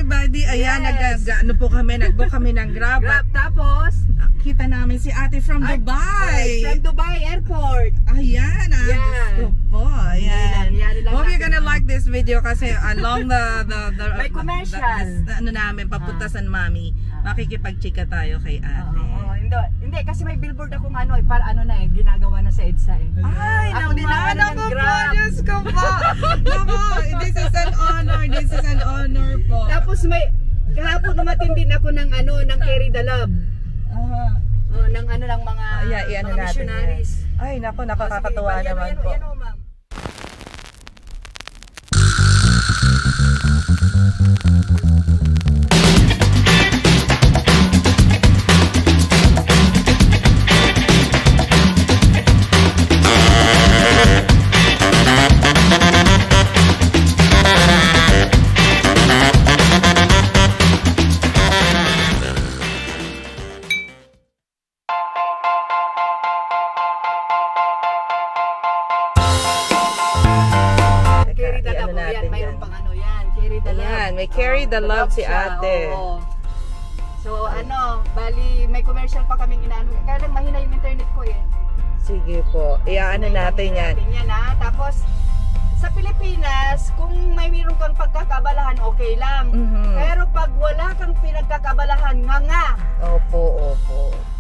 everybody. Ayan, nagbook kami ng Grab. Tapos kita namin si ate from Dubai. From Dubai Airport. Ayan, yeah. po. Ayan. Hope you're gonna natin. like this video kasi along the may commercial. ano namin, papunta San Mami. Makikipag-chika tayo kay ate. Hindi, kasi may billboard akong para ginagawa na sa EDSA eh. Ay, ako din naman ng Grab. Diyos ko po. This is an honor po. Tapos kahapon dumating din ako ng Carry the Love. Ng mga missionaries. Ay, nakakatuwa naman po. Ma'am. May Carry the Love si ate. Oo. So bali may commercial pa kaming inaano. Kaya lang mahina yung internet ko eh. Sige po. Iaano natin yan. Tapos sa Pilipinas, kung may mayroon kang pagkakabalahan, okay lang. Pero pag wala kang pinagkakabalahan, nga. Opo.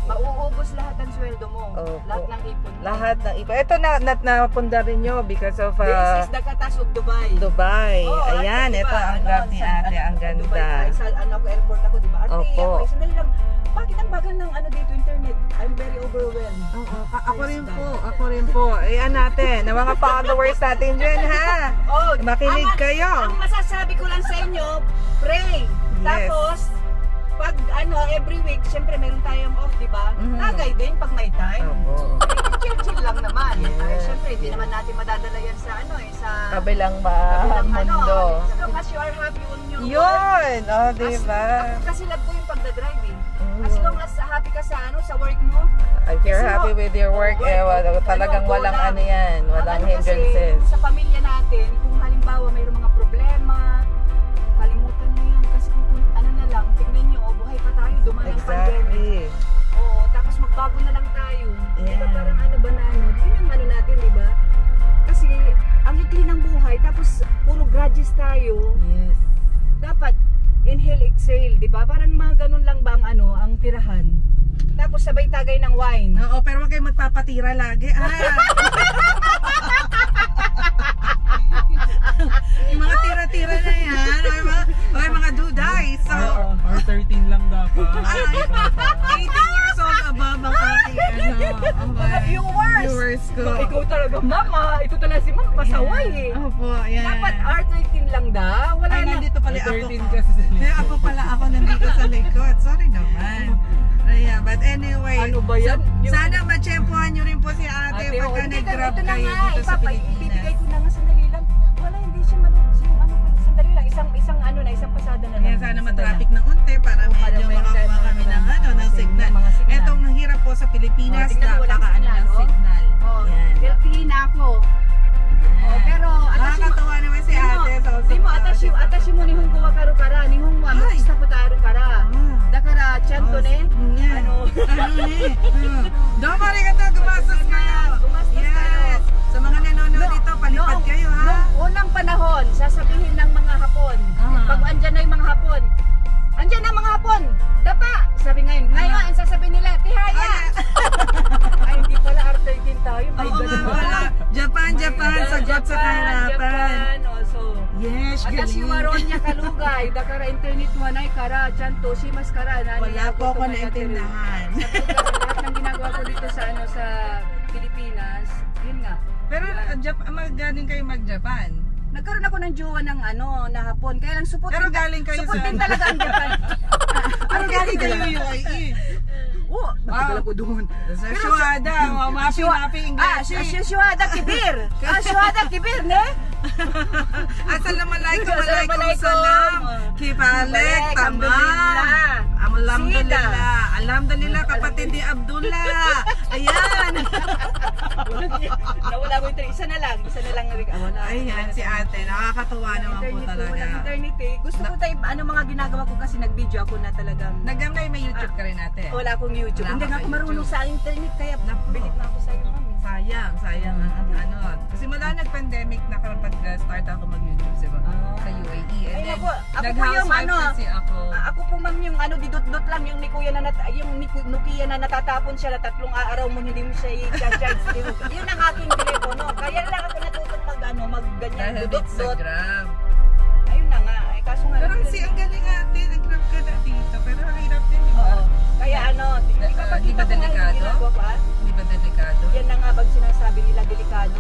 Mauubos lahat ng sweldo mo. Lahat ng ipon mo. Lahat ng ipon. Ito napunda rin nyo because of this is the Katas of Dubai. Dubai. Ayan, ito ang Grab ni ate. Ang ganda. Dubai, sa airport ako, diba? Ate, Opo. Sandali lang. Bakit ang bagal ng dito internet? I'm very overwhelmed. Ako rin po. Ayan natin. Ng mga followers natin dyan, ha? Makinig kayo. Ang masasabi ko lang sa inyo, pray. Tapos, pag every week, syempre meron tayong off, di ba? Tagay din pag may time. Chill lang naman. Ay, syempre, hindi naman natin madadala yan sa sa kabilang mundo. As long as you are happy on your work. Yun! Diba? Kasi love ko yung pagdadrive eh. As long as happy ka sa work mo. If you're happy with your work, talagang walang walang hindrances. Sa pamilya natin, kung halimbawa mayroong mga problema, kalimutan mo yan. Kasi kung na lang, tignan nyo, buhay pa tayo, dumaan ang pandemic. Tapos magbago na lang tayo. Diba parang banana? Yun yung natin, diba? Kasi ang ikli ng buhay, tapos puro grudges tayo. Yes. Dapat inhale, exhale, diba? Parang mga ganun lang ba ang tirahan? Tapos sabay tagay ng wine. Oo, pero huwag kayo magpapatira lagi. Yung mga tira-tira na yan. Or mga duday. So, or 13 lang dapat. 18 years old above ang aking yung worst ko. Ikaw talaga, mama. Ito talaga si mama. Pasaway eh. Opo, yan. Dapat R13 lang daw. Wala na. Nandito pala ako. 13 kasi sa likod. Ako pala ako nandito sa likod. Sorry naman. But anyway, ano ba yan? Sana matsyempohan nyo rin po si ate pagka nag-grab kayo dito sa Pilipinas. Ibibigay ko na nga sandali lang. Wala, hindi siya manood. Sandali lang. Isang pasada na lang. Sana matraffic ng unti para medyo makakuha kami ng signal. Etong hirap po sa Pilipinas, napaka ng signal. Pilipina ako. Pero nakakatawa naman si ate. Atashi mo ni Hongwa kara ni Hongwa makista po tayo kara. Dakara chanto ne. Don't worry ka to, gumastos kayo. Yes. Sa mga nanonood dito, palipad kayo ha. Unang panahon, sasabihin ng mga Hapon. Pag andyan na yung mga Hapon. Andyan na mga Hapon. Dapa. Sabi ngayon, ang sasabihin nila, tihaya. Ay, hindi pala R13 tayo. Oo nga pala. Japan, sagot sa kahirapan. Yes, galing. Atas yung Maronya Kalugay, dakara internet wanay kara, chanto, shimas kara. Wala po ako naintindahan. Lahat ng ginagawa ko dito sa Pilipinas, yun nga. Pero galing kayo mag-Japan? Nagkaroon ako ng jowa ng na Hapon, kaya lang suportin. Pero galing kayo suportin talaga ang Japan. Pero galing kayo UAE. Matagal ako doon. Sa Shuhada, mapi English. Shuhada Kibir. Shuhada Kibir, ne? Assalamualaikum salam. Kibalik, tamam. Alhamdulillah. Alhamdulillah, kapatid ni Abdullah. Ayan. Nawala ko internet. Isa na lang wala. Ayan, si ate. Nakakatuwa naman po talaga. Walang internet eh. Gusto ko tayo, mga ginagawa ko kasi nag-video ako na talagang. May YouTube ka rin ate. Wala akong YouTube. Hindi nga ako marunong sa internet kaya bilit na ako sa iyo mami. Sayang ang Kasi mula nag-pandemic nakapag-start ako mag-YouTube sa UAE. And then, nag-housewife kasi ako. Ako po ma'am yung didot-dot lang yung ni Kuya na Nokia na natatapon siya na 3 araw mo hindi mo siya i-charge. Yun ang aking telepono. Kaya lang ako natutong mag-ganyan didot-dot. Ayun na nga. Kaso nga. Pero kasi ang galing ate, nag-grab ka na dito. Pero ang hirap din, di ba? Kaya di ba delikado? Di ba delikado? Yan na nga bang sinasabi nila delikado.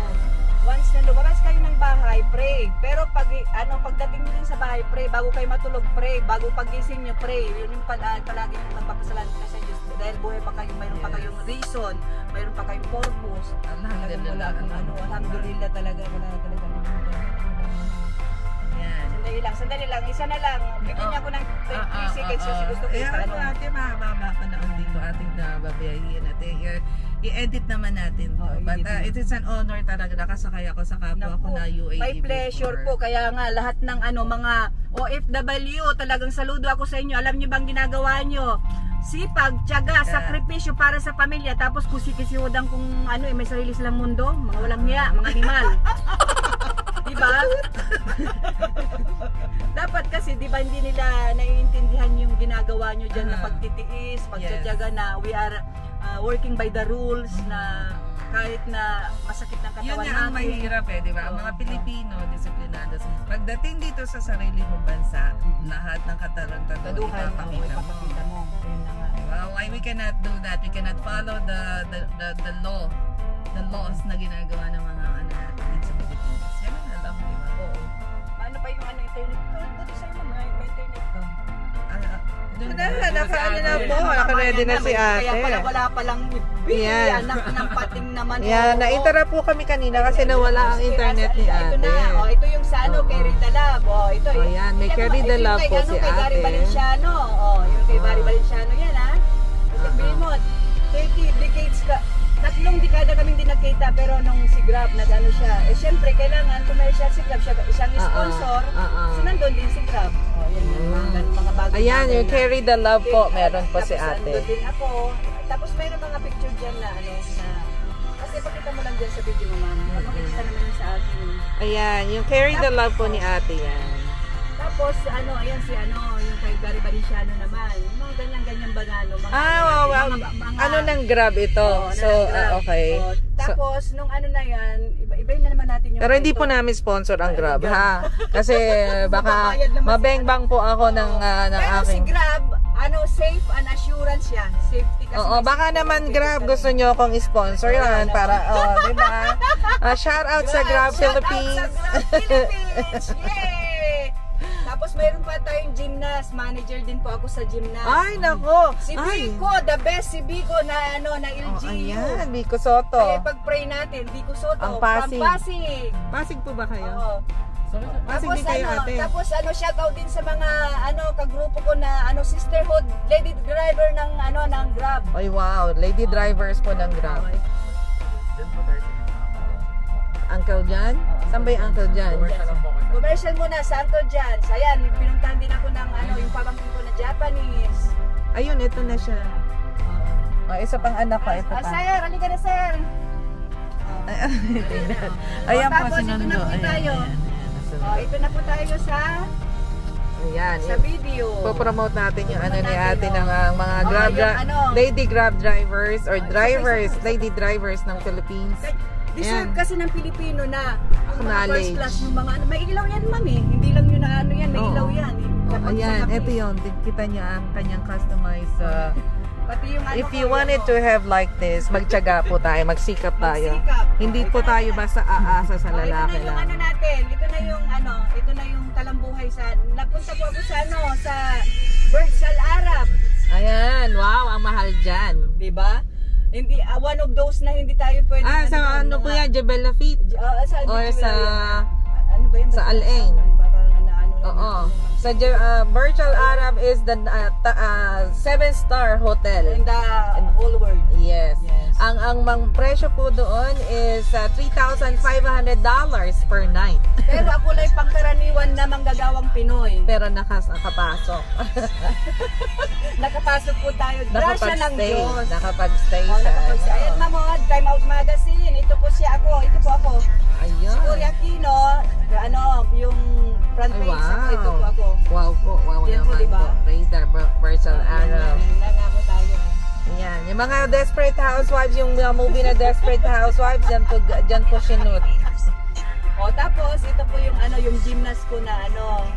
Once na lumabas kayo ng bahay, pray. Pero pagdating nyo din sa bahay, pray. Bago kayo matulog, pray. Bago pagising nyo, pray. Yun yung palagi yung magpapasalamat ka sa Diyos. Dahil buhay pa kayo, mayroon pa kayong reason, mayroon pa kayong purpose. Alhamdulillah talaga. Wala talaga. Sandali lang. Isa na lang. Bigyan niya ako ng 20 seconds kasi gusto ko ano ate, mahaba pa na dito ating nababayahin natin. I-edit naman natin to. But it is an honor talaga. Nakasakay ako sa kapwa ko na UAE. My pleasure po. Kaya nga lahat ng mga OFW, talagang saludo ako sa inyo. Alam niyo bang ginagawa niyo? Sipag, tiyaga, sakripisyo para sa pamilya. Tapos kusikisihodang kung may sarili silang mundo. Mga walang niya, mga animal. Diba? Dapat kasi diba hindi nila naiintindihan yung ginagawa nyo dyan na pagtitiis, pagtsatsaga na we are working by the rules na kahit na masakit ng katawan natin. Yun ang mahirap diba? Ang mga Pilipino, disiplinado. Pagdating dito sa sarili mong bansa, lahat ng katarantado ipapakita mo. Why we cannot do that? We cannot follow the law, the laws na ginagawa ng mga natin sa Pilipinas. Yan ang alam, diba? Oo. Paano pa yung internet? Buti sa'yo naman, may internet ka. Naka-ready na si ate. Kaya pala wala palang anak ng pating naman. Yan, na-interrupt po kami kanina kasi nawala ang internet ni ate. Ito yung sa Carry the Love. Ito yan, may Carry the Love po si ate. Kay Gary Valenciano. Yung kay Gary Valenciano yan ha. Sabihin mo, 30 decades ka. 3 dekada kaming di nagkita pero nung si Grab siya. Syempre kailangan commercial si Grab siya, isang sponsor. So nandun din si Grab. Yan mga bago. Ayan, yung Carry the Love po, meron po si ate. Nandun din ako. Tapos mayroon mga picture dyan na kasi pakita mo lang dyan sa video mo ma'am. Makikita naman sa akin. Ayan, yung Carry the Love po ni ate yan. Tapos ayan si yung kay Gary Valenciano naman. Mga ganyan banano. Ano ng Grab ito? Okay. Tapos nung na yan, iba na naman natin yung. Pero hindi po namin sponsor ang Grab ha. Kasi baka mabengbang po ako ng pero aking. Si Grab, safe and assurance yan. Safety kasi. Baka naman Grab gusto nyo akong sponsor yan para di ba? Shout out sa Grab Philippines. Yay! Tapos mayroon pa tayong gymnast, manager din po ako sa gymnast. Ay nako. Si Biko, the best si Biko na LGU. Ayan, Biko Soto. Kaya pag-pray natin, Biko Soto, ang Pasig. Pasig. Pasig po ba kayo? Oo. Pasig din kayo ate. Tapos shout out din sa mga kagrupo ko na sisterhood, lady driver ng Grab. Ay wow, lady drivers po ng Grab. Uncle Jan? Saan ba yung Uncle Jan? Commercial muna sa Uncle Jan. Ayan, pinuntahan din ako ng yung pamangkin ko na Japanese. Ayun, ito na siya. Isa pang anak ko. Ito pa. Sir, halika na sir. Ayan po si Nando. Ito na po tayo. Ito na po tayo sa video. Po-promote natin yung ni ate ng mga Grab lady Grab drivers or lady drivers ng Philippines. Deserve kasi ng Pilipino na knowledge. First class yung mga may ilaw yan mami. Hindi lang yun na yan, may ilaw yan. Ayan, ito yun. Kita nyo ang kanyang customized. Pati yung if you wanted to have like this, magtiyaga po tayo, magsikap tayo. Hindi po tayo basta aasa sa lalaki lang. Ito na yung natin. Ito na yung talambuhay napunta po ako sa Birds Al Arab. Ayan, wow, ang mahal dyan. Diba? Hindi one of those na hindi tayo pwede. Sa po yan, Jebel Lafitte? Or sa ba yun? sa Al Ain. Oo. Sa Burj Al Arab is the 7-star hotel. In the whole world. Yes. Yes. Ang presyo po doon is $3,500 per night. Pero ako lang pangkaraniwan na manggagawang Pinoy. Pero nakapasok. Nakapasok po tayo. Grasya ng Diyos. Nakapag-stay Oh, siya. nakapag-stay. Ayan, Mamod, Time Out Magazine. Ito po siya ako. Ito po ako. Ayun. Si Kuya Aquino, yung front Ay, page. wow. Ito po ako. Wow po. Wow Yan po, naman diba? po. Radar, Burj Al Arab. Nangako tayo. Ayan. Yung mga Desperate Housewives, yung movie na Desperate Housewives, dyan po sinut. O tapos, ito po yung yung gymnast ko na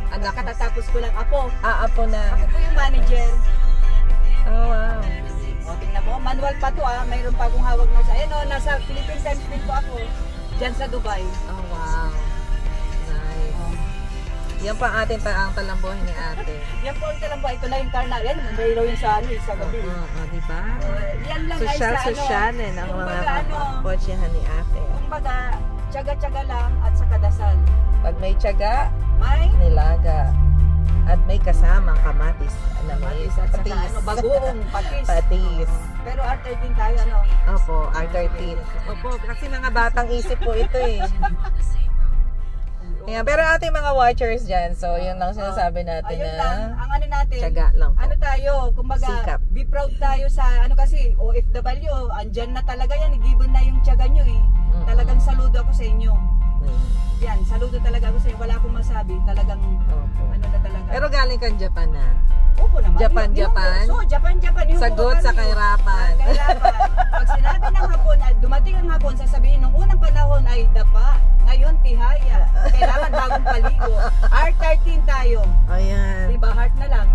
Anak. katatapos ko lang. Apo. Apo na. Ako po yung manager. Oh, wow. O, tingnan mo. Manual pa to mayroon pa akong hawak na sa. Ayan nasa Philippine Times din po ako. Diyan sa Dubai. Oh, wow. Nice. Yan pa ating ang talambuhin ni ate. Yan po ang talambo. Ito na yung karna. Yan, mayroon yung sa sa gabi. Diba? Yan lang Social ang mga kotsehan ni ate. Kumbaga, tiyaga-tiyaga lang at sa kadasal. Pag may tiyaga, May nilaga. At may kasamang kamatis. kamatis at saka bagoong Patis. Pero R13 tayo Opo, R13. Opo, kasi mga batang isip po ito eh. Ayan, pero ating mga watchers dyan, so yun lang sinasabi natin ayun na lang, ang natin, tiyaga lang po. tayo, kumbaga, Sikap. be proud tayo sa, kasi, OFW, andyan na talaga yan, given na yung tiyaga nyo eh. Talagang saludo ako sa inyo. Yan, saludo talaga ako sa inyo, wala akong masabi, talagang, Opo. na talaga. Pero galing kang Japan na. Opo naman. Japan. So, Japan. Sagot sa kahirapan. Pag sinabi ng hapon, dumating ang hapon, sasabihin, nung unang panahon ay dapa, ngayon tihaya. Kailangan bagong paligo. Heart 13 tayo. Ayan. Diba, heart na lang.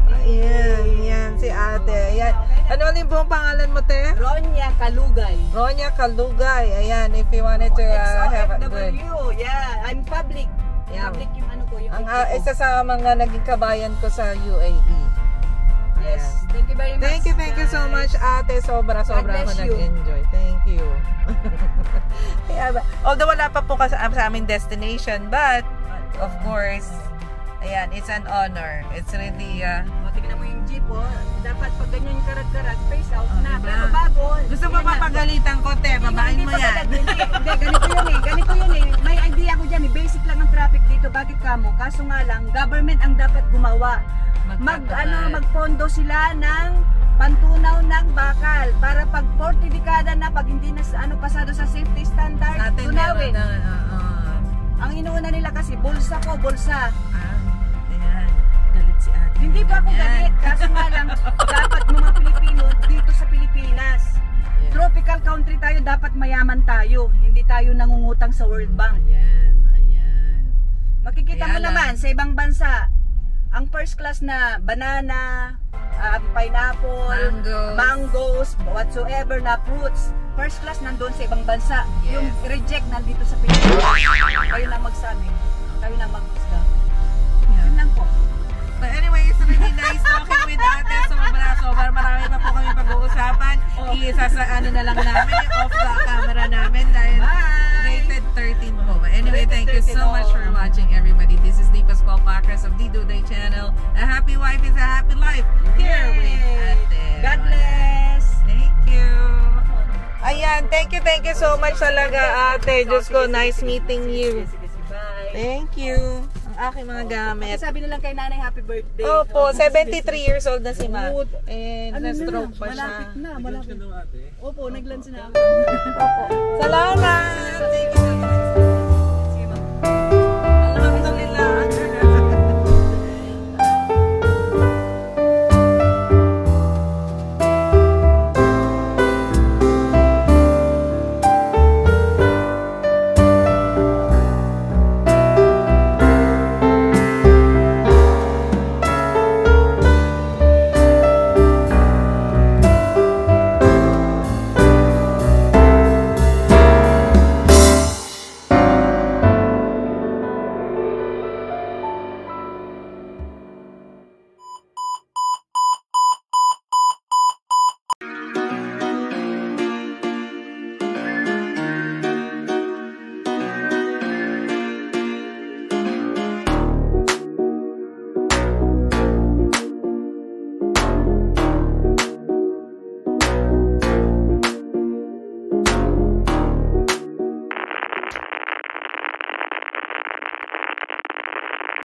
Yan si ate. Ayan. Ano yung buong pangalan mo, te? Ronya Kalugay. Ronya Kalugay. Ayan, if you wanted to have a good. Yeah, I'm public. Yeah. Public yung ko. Yung Isa sa mga naging kabayan ko sa UAE. Yes. Thank you very much. Thank you so much, ate. Sobra ako nag-enjoy. Thank you. Although wala pa po sa aming destination, but of course, ayan, it's an honor. It's really tignan mo yung jeep dapat pag ganyan yung karat-karat face out na. Diba? Pero bago. Gusto mo papagalitan ko, te? Babain mo yan. Hindi, ganito yun eh. May idea ko dyan eh. Basic lang ang traffic dito. Bakit kamo? Kaso nga lang, government ang dapat gumawa. Magpondo sila ng pantunaw ng bakal para pag 40 dekada na, pag hindi na pasado sa safety standard, tunawin. Ang inuuna nila kasi bulsa. Ayan, galit si ate. Hindi pa ako galit, kaso nga lang dapat mga Pilipino dito sa Pilipinas. Tropical country tayo, dapat mayaman tayo. Hindi tayo nangungutang sa World Bank. Ayan. Makikita mo naman sa ibang bansa, ang first class na banana, pineapple, mangoes, whatsoever na fruits, first class nandun sa ibang bansa. Yes. Yung reject nandito sa Pilipinas. Kayo na magsabi. Kayo na maghusga. Yun lang po. But anyway, it's really nice talking with ate. Sobra. Marami pa po kami pag-uusapan. Isa na lang namin, off the camera namin dahil rated 13 po. But anyway, thank you so much for watching, everybody. This is Deepas Palpakras of Diduday Channel. A happy wife is a happy life. Here with ate. God bless. Thank you. Ayan, thank you so much talaga, ate. Diyos ko, nice meeting you. Bye. Thank you. Ang aking mga gamit. Sabi na lang kay nanay, happy birthday. Opo, 73 years old na si Ma. And na-stroke pa siya. Malapit na. Opo, nag-lunch na ako. Salamat! Thank you so much.